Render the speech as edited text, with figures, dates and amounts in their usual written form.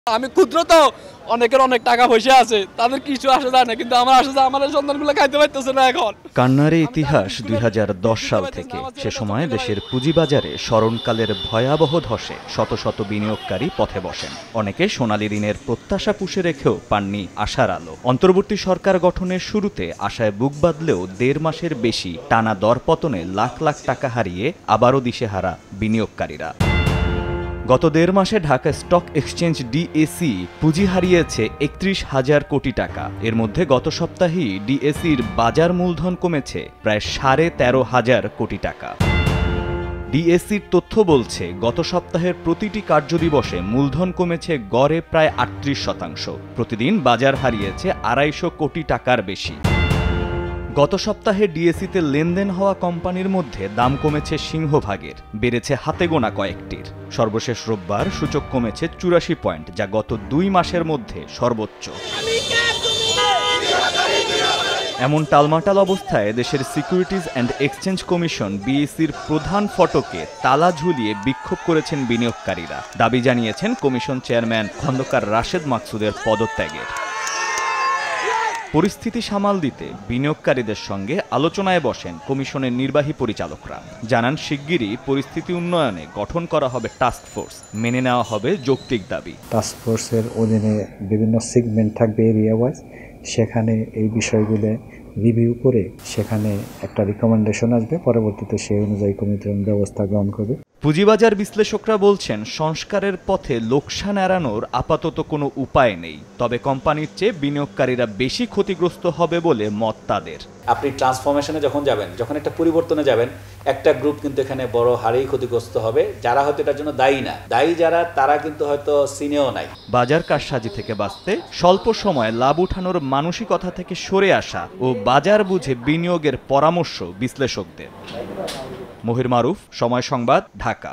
আমি ক্ষুদ্র তো অনেকের অনেক টাকা পয়সা আছে, তাদের কিছু আসে যায় না, কিন্তু আমার আসে যায়, আমার সন্তানগুলো খাইতে পারতেছে না। এখন কান্নার ইতিহাস ২০১০ সাল থেকে। সে সময় দেশের পুঁজিবাজারে স্মরণকালের ভয়াবহ ধসে শত শত বিনিয়োগকারী পথে বসেন। অনেকে সোনালী ঋণের প্রত্যাশা পুষে রেখেও পাননি আশার আলো। অন্তর্বর্তী সরকার গঠনের শুরুতে আশায় বুক বাঁধলেও ১.৫ মাসের বেশি টানা দরপতনে লাখ লাখ টাকা হারিয়ে আবারও দিশেহারা বিনিয়োগকারীরা। গত ১.৫ মাসে ঢাকা স্টক এক্সচেঞ্জ ডিএসি পুঁজি হারিয়েছে ৩১,০০০ কোটি টাকা। এর মধ্যে গত সপ্তাহেই ডিএসির বাজার মূলধন কমেছে প্রায় ১৩,৫০০ কোটি টাকা। ডিএসির তথ্য বলছে, গত সপ্তাহের প্রতিটি কার্যদিবসে মূলধন কমেছে গড়ে প্রায় ৩৮%। প্রতিদিন বাজার হারিয়েছে ২৫০ কোটি টাকার বেশি। গত সপ্তাহে ডিএসিতে লেনদেন হওয়া কোম্পানির মধ্যে দাম কমেছে সিংহভাগের, বেড়েছে হাতে গোনা কয়েকটির। সর্বশেষ রোববার সূচক কমেছে ৮৪ পয়েন্ট, যা গত ২ মাসের মধ্যে সর্বোচ্চ। এমন টালমাটাল অবস্থায় দেশের সিকিউরিটিজ অ্যান্ড এক্সচেঞ্জ কমিশন বিএসির প্রধান ফটকে তালা ঝুলিয়ে বিক্ষোভ করেছেন বিনিয়োগকারীরা। দাবি জানিয়েছেন কমিশন চেয়ারম্যান খন্দকার রাশেদ মাকসুদের পদত্যাগের। পরিস্থিতি সামাল দিতে বিনিয়োগকারীদের সঙ্গে আলোচনায় বসেন কমিশনের নির্বাহী পরিচালকরা। জানান, শিগগিরই পরিস্থিতি উন্নয়নে গঠন করা হবে টাস্ক ফোর্স, মেনে নেওয়া হবে যৌক্তিক দাবি। টাস্ক ফোর্সের অধীনে বিভিন্ন সেগমেন্ট থাকবে এরিয়া ওয়াইজ, সেখানে এই বিষয়গুলো রিভিউ করে সেখানে একটা রিকমেন্ডেশন আসবে, পরবর্তীতে সেই অনুযায়ী কমিটি ব্যবস্থা গ্রহণ করবে। পুঁজিবাজার বিশ্লেষকরা বলছেন, সংস্কারের পথে লোকসান এড়ানোর আপাতত কোনো উপায় নেই। তবে কোম্পানির চেয়ে বিনিয়োগকারীরা বেশি ক্ষতিগ্রস্ত হবে বলে মত তাদের। আপনি ট্রান্সফরমেশনে যখন যাবেন, যখন একটা পরিবর্তনে যাবেন, একটা গ্রুপ কিন্তু এখানে বড় হারেই ক্ষতিগ্রস্ত হবে, যারা হয়তো এটার জন্য দায়ী না। দায়ী যারা, তারা কিন্তু হয়তো সিনেও নাই। বাজার কারসাজি থেকে বাঁচতে স্বল্প সময়ে লাভ উঠানোর মানসিকতা থেকে সরে আসা ও বাজার বুঝে বিনিয়োগের পরামর্শ বিশ্লেষকদের। মহির মারুফ, সময় সংবাদ, ঢাকা।